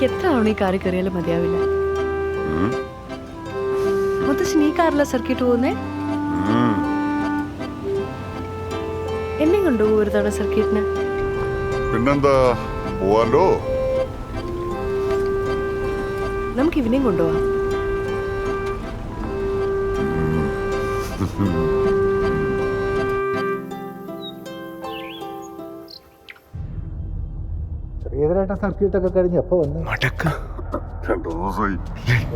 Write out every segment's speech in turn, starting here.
എത്ര തവണ ഈ കാറിൽ കയറിയാലും മതിയാവില്ല. മുത്തശ്ശൻ ഈ കാറില സർക്കിട്ട് പോകുന്നേ? എന്നെ കൊണ്ടുപോകും ഒരു തവണ സർക്കിട്ടിന്. പിന്നെന്താ, പോവാലോ. നമുക്ക് ഇവനെയും കൊണ്ടുപോവാം. സർക്യൂട്ടൊക്കെ കഴിഞ്ഞ് എപ്പോ വന്നു?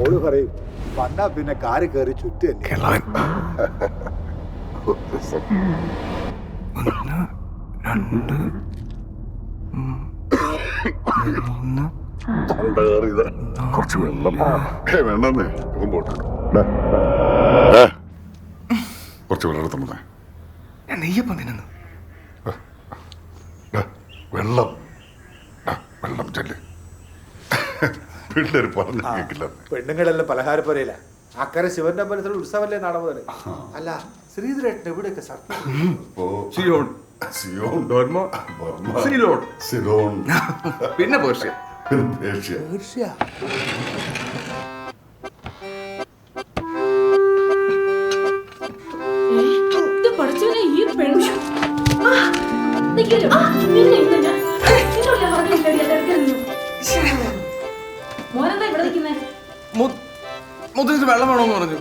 ഓള് പറയും വന്നാ പിന്നെ കാറ് കയറി ചുറ്റി കുറച്ച് വെള്ളം വേണ്ടെന്നേ. കുറച്ച് വെള്ളം എടുത്തേ. വെള്ളം വെള്ളം ചെല്ല്. പിള്ളേര് പറഞ്ഞു കേൾക്കില്ല. പെണ്ണുങ്ങളെല്ലാം പലഹാര പോലെയല്ല. അക്കരെ ശിവന്റെ അമ്പലത്തിൽ ഉത്സവല്ലേ നാളെ മുതൽ. അല്ല ശ്രീധരേട്ടൻ എവിടെയൊക്കെ പിന്നെ പേർഷ്യ. മുത്തച്ഛന് വെള്ളം വേണമെന്ന് പറഞ്ഞു.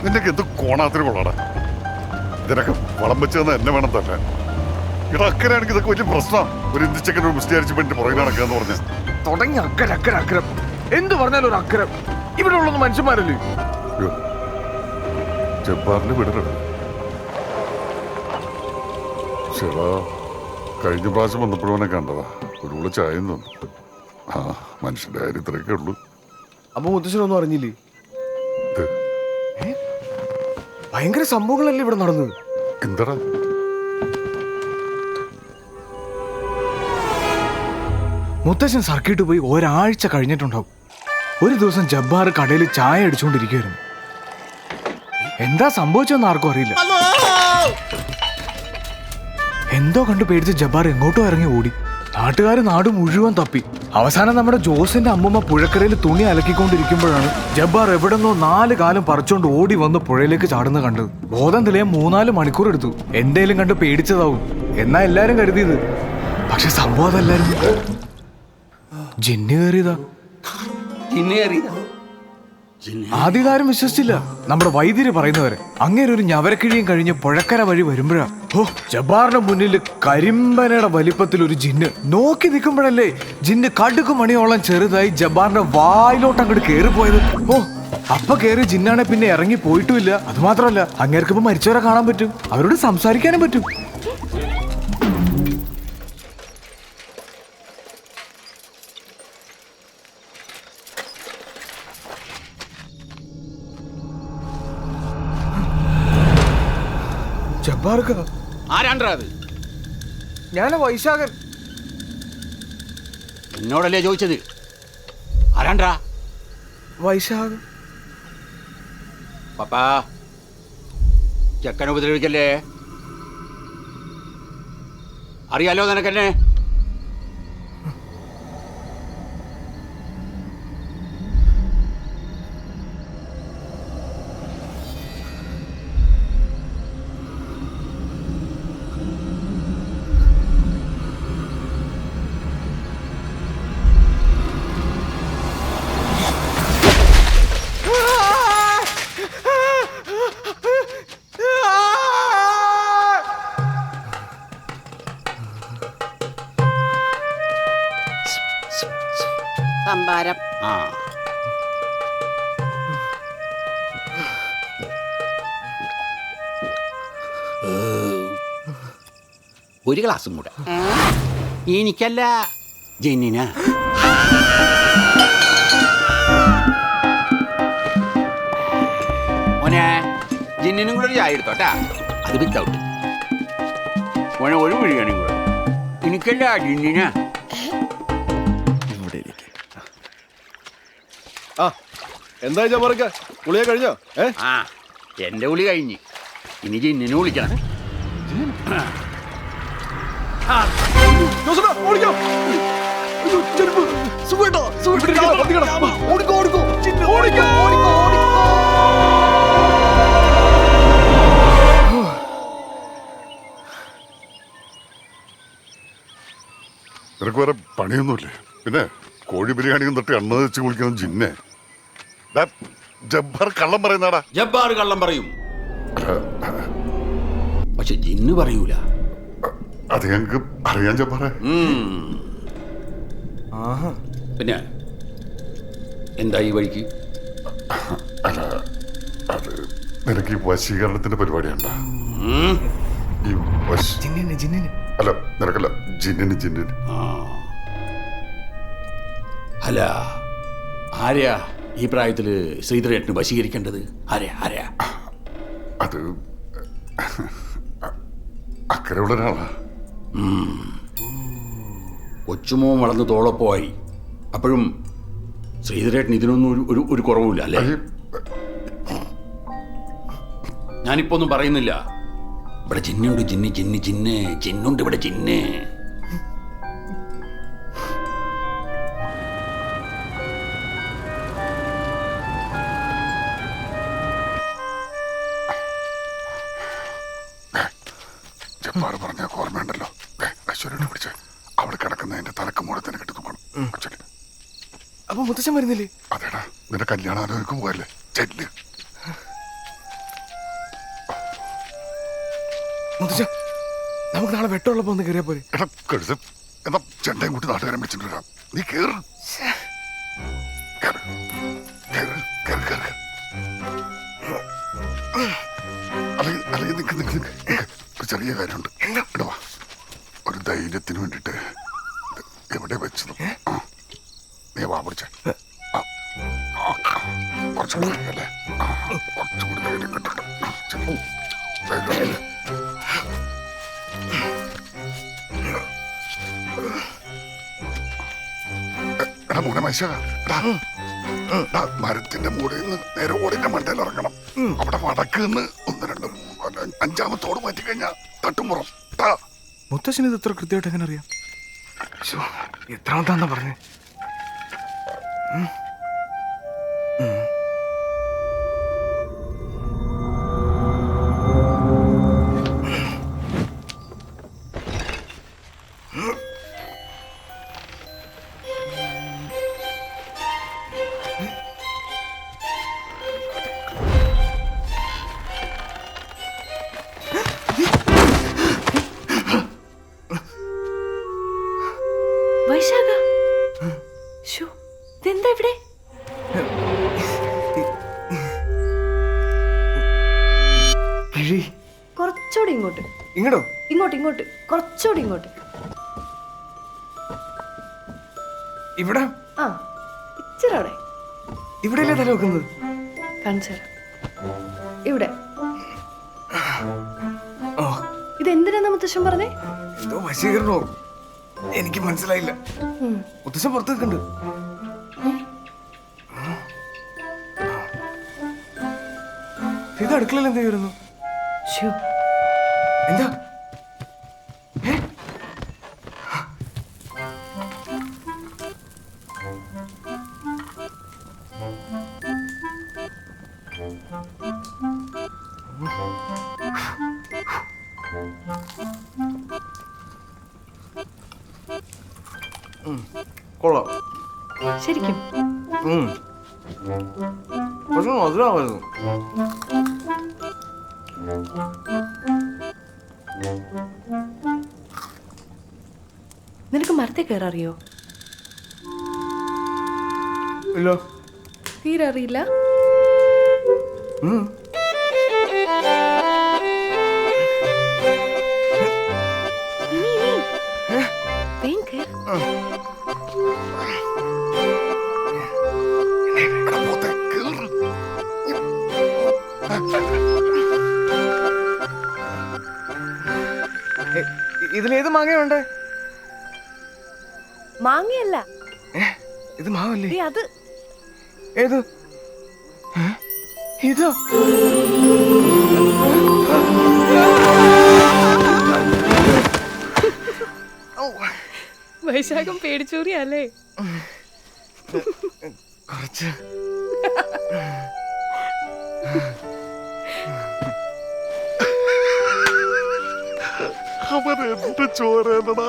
നിനക്ക് എന്ത് കോണാത്തിന് കൊള്ളാടാ. ഇതിനൊക്കെ വളം വെച്ച് തന്നെ എന്നെ വേണം തന്നെ. ഇവിടെ അക്കരാണെങ്കിൽ ഇതൊക്കെ വലിയ പ്രശ്നമാണ്. ഒരു ഇന്ത്യച്ചക്കൻ ഒരു മുസ്ലിം പെണ്ണിന്റെ പുറകെ നടക്കാന്ന് പറഞ്ഞ തുടങ്ങി അക്കരം എന്ത് പറഞ്ഞാലും ഒരു അക്കരം. ഇവിടെ ഉള്ളത് മനുഷ്യന്മാരല്ലേ. ജബ്ബാറിന് വിടരുത്. ചേടാ, കഴിഞ്ഞ പ്രാവശ്യം വന്നപ്പോഴും അവനെ കണ്ടതാ. ഒരു ഉള്ള ചായ തന്നു. ആ മനുഷ്യന്റെ കാര്യം ഇത്രയൊക്കെ ഉള്ളൂ. അപ്പൊ മുത്തശ്ശനൊന്നും അറിഞ്ഞില്ലേ? ഭയങ്കര സംഭവങ്ങളല്ലേ ഇവിടെ നടന്നത്. എന്താടാ? മുത്തശ്ശൻ സർക്കിട്ട് പോയി ഒരാഴ്ച കഴിഞ്ഞിട്ടുണ്ടാവും. ഒരു ദിവസം ജബ്ബാർ കടയിൽ ചായ അടിച്ചുകൊണ്ടിരിക്കുകയായിരുന്നു. എന്താ സംഭവിച്ചെന്ന് ആർക്കും അറിയില്ല. എന്തോ കണ്ടു പേടിച്ച് ജബ്ബാർ എങ്ങോട്ടോ ഇറങ്ങി ഓടി. നാട്ടുകാർ നാട് മുഴുവൻ തപ്പി. അവസാനം നമ്മുടെ ജോസിന്റെ അമ്മൂമ്മ പുഴക്കരയിൽ തുണി അലക്കിക്കൊണ്ടിരിക്കുമ്പോഴാണ് ജബ്ബാർ എവിടെന്നോ 4 കാലം പറിച്ചോണ്ട് ഓടി വന്ന് പുഴയിലേക്ക് ചാടുന്ന കണ്ടത്. ബോധം തെളിയാൻ 3-4 മണിക്കൂർ എടുത്തു. എന്തേലും കണ്ട് പേടിച്ചതാവും എന്നാ എല്ലാരും കരുതിയത്. പക്ഷെ സംഭവം അതല്ലായിരുന്നു. ജിന്ന് കയറിയതാ. ആദ്യകാരം വിശ്വസിച്ചില്ല. നമ്മുടെ വൈദ്യര് പറയുന്നവരെ അങ്ങേര് ഒരു ഞവരക്കിഴിയും കഴിഞ്ഞ് പുഴക്കര വഴി വരുമ്പോഴാ ജബ്ബാറിന്റെ മുന്നിൽ കരിമ്പനയുടെ വലിപ്പത്തിൽ ഒരു ജിന്ന്. നോക്കി നിൽക്കുമ്പോഴല്ലേ ജിന്ന് കടുകു മണിയോളം ചെറുതായി ജബ്ബാറിന്റെ വായിലോട്ട് അങ്ങോട്ട് കേറിപ്പോയത്. അപ്പൊ കേറി ജിന്നാണെ പിന്നെ ഇറങ്ങി പോയിട്ടുമില്ല. അത് മാത്രമല്ല അങ്ങേർക്ക് ഇപ്പൊ മരിച്ചവരെ കാണാൻ പറ്റും, അവരോട് സംസാരിക്കാനും പറ്റും. ഞാൻ വൈശാഖൻ. എന്നോടല്ലേ ചോദിച്ചത്? ആരാണ്ടാ? വൈശാഖൻ. പപ്പാ, ചെക്കനെ ഉപദ്രവിക്കല്ലേ. അറിയാലോ നിനക്കെന്നെ. സംഭാരം. ഒരു ഗ്ലാസും കൂടെ. എനിക്കല്ല, ജെന്നിനാ. മോനെ, ജിന്നിനും കൂടെ ഒരു ചായ എടുത്തോട്ടാ. അത് വിത്തൗട്ട്. മോനെ ഒരു വിളിയാണ് കൂടെ. എനിക്കല്ല, ജിന്നിനാ. എന്താ ജബ്ബാർക്ക് കുളിയെ കഴിഞ്ഞോ? എന്റെ വിളി കഴിഞ്ഞ് ഇനി ജിന്നിനെ വിളിക്കണം. നിനക്ക് വേറെ പണിയൊന്നുമില്ലേ? പിന്നെ കോഴി ബിരിയാണിയും തൊട്ട് എണ്ണ വെച്ച് കുളിക്കുന്ന ജിന്നെ. ദാ, ജബ്ബാർ കള്ളം പറയുന്നാടാ. ജബ്ബാർ കള്ളം പറയും, പക്ഷെ ജിന്ന് പറയൂല. അത് ഞങ്ങക്ക് അറിയാൻ ജബ്ബാറെ. പിന്നെ എന്താ ഈ വഴിക്ക്? അല്ല, അത് നിനക്ക് ഈ വശീകരണത്തിന്റെ പരിപാടിയുണ്ട? ഈ അല്ല, നിനക്കല്ല, ജിന്നിന്. അല്ല, ആരെയാ ഈ പ്രായത്തില് ശ്രീധരേട്ടന് വശീകരിക്കേണ്ടത്? ആരെയാ? അത് അക്കരെയുള്ള ഒരാളാ. കൊച്ചുമോൻ വളർന്ന് തോളപ്പോയി. അപ്പോഴും ശ്രീധരേട്ടൻ ഇതിനൊന്നും ഒരു കുറവുമില്ല അല്ലേ? ഞാനിപ്പോ ഒന്നും പറയുന്നില്ല. ഇവിടെ ജിന്നുണ്ട്, ജിന്നുണ്ട് ഇവിടെ ജിന്ന്. ജബ്ബാർ പറഞ്ഞ ഓർമ്മയുണ്ടല്ലോ. അശ്വരോട് പിടിച്ച് അവിടെ കിടക്കുന്നതിന്റെ തലക്ക് മൂടത്തിന് കിട്ടി നോക്കണം. അപ്പൊ മുത്തച്ഛൻ വരുന്നില്ലേ? അതേടാ, നിന്റെ കല്യാണാലോചനക്ക് പോകല്ലേ, ചെല്ല്. മുത്തച്ഛ, നമുക്ക് നാളെ വെട്ടമുള്ളപ്പോ ഒന്ന് കയറിയാ പോരെ? എടാ കഴുത, എന്നാ ചെണ്ടയും കൂട്ടി നാട്ടുകാരൻ വെച്ചിട്ട് വരാം. നീ കേറ്. അല്ലെങ്കിൽ നിക്ക്. ഒരു ചെറിയ കാര്യമുണ്ട്. ഇടവാ, ഒരു ധൈര്യത്തിന് വേണ്ടിട്ട് എവിടെ വെച്ചത്? നീ വാ പിടിച്ചേ. കുറച്ചുകൂടി അല്ലേ? കുറച്ചുകൂടി ധൈര്യം കിട്ടുന്നുണ്ട്. എടാ മോനെ മൈശ, മരത്തിന്റെ മൂടയിൽ നിന്ന് നേരെ ഓടിന്റെ മണ്ടയിൽ ഇറങ്ങണം. അവിടെ വടക്ക് നിന്ന് 1, 2, 3, 5 മാറ്റി കഴിഞ്ഞാ തട്ടുമുറം. മുത്തച്ഛന് ഇത് ഇത്ര കൃത്യമായിട്ട് എങ്ങനെ അറിയാം? എത്രാമത്താന്നാ പറഞ്ഞേ? വൈശാഖ, ശോ, ഇതെന്താ ഇവിടെ? കിഴി, കുറച്ചുകൂടി ഇങ്ങോട്ട്. ഇങ്ങോട്ടോ? ഇങ്ങോട്ട് കുറച്ചുകൂടി ഇങ്ങോട്ട്. ഇവിടെ? ആ, ഇച്ചിരി അവിടെ. ഇവിടെയല്ലേ തല വെക്കുന്നത്? കാണിച്ചു തരാം. ഇവിടെ. ഓ, ഇതെന്തിനാ മുത്തശ്ശൻ പറഞ്ഞേ? എന്തോ വശീകരണോ? എനിക്ക് മനസ്സിലായില്ല. മുത്തശ്ശൻ പുറത്ത് നിൽക്കുന്നുണ്ട്. ഇത് അടുക്കളയിൽ എന്ത് ചെയ്യുന്നു? എന്താ? കൊള്ളാം ശരിക്കും. പക്ഷെ മധുരമായിരുന്നു. നിനക്ക് മരത്തെ കയറിയോ? ഇല്ല. തീരെ അറിയില്ല. ഇതിലേത് മാങ്ങയുണ്ട്? മാങ്ങയല്ല, ഇത് മാവല്ലേ? അത് ഏത്? ഇതോ വൈശാഖം പേടിച്ചൂറിയല്ലേ? കുറച്ച് അവൻ എന്റെ ചോരടാ.